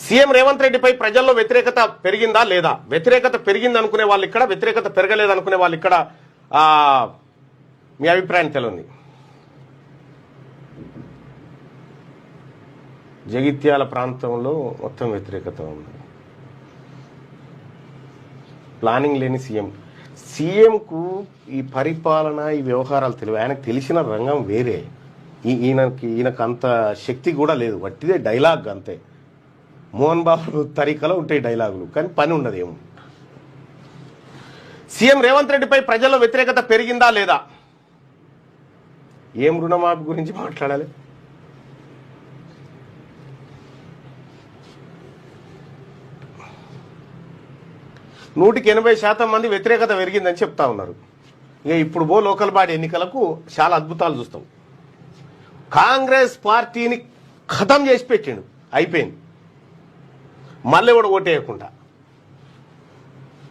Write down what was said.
CM Revanth రెడ్డిపై ప్రజల్లో వ్యతిరేకత పెరిగిందా లేదా? వ్యతిరేకత పెరిగింది అనుకునే వాళ్ళు ఇక్కడ, వ్యతిరేకత పెరగలేదు అనుకునే వాళ్ళు ఇక్కడ. మీ అభిప్రాయం తెలియంది. జగిత్యాల ప్రాంతంలో మొత్తం వ్యతిరేకత ఉంది. ప్లానింగ్ లేని సీఎంకు ఈ పరిపాలన, ఈ వ్యవహారాలు తెలియదు. ఆయనకు తెలిసిన రంగం వేరే. ఈయనకు అంత శక్తి కూడా లేదు. వట్టిదే డైలాగ్ అంతే. మోహన్ బాబు తరీకాలో ఉంటాయి డైలాగులు, కానీ పని ఉండదు ఏమో. సీఎం రేవంత్ రెడ్డిపై ప్రజల్లో వ్యతిరేకత పెరిగిందా లేదా? ఏం రుణమాఫీ గురించి మాట్లాడాలి? నూటికి 80% మంది వ్యతిరేకత పెరిగిందని చెప్తా ఉన్నారు. ఇక ఇప్పుడు లోకల్ బాడీ ఎన్నికలకు చాలా అద్భుతాలు చూస్తాం. కాంగ్రెస్ పార్టీని ఖతం చేసి పెట్టిండు, అయిపోయింది. మళ్ళీ కూడా ఓటేయకుండా.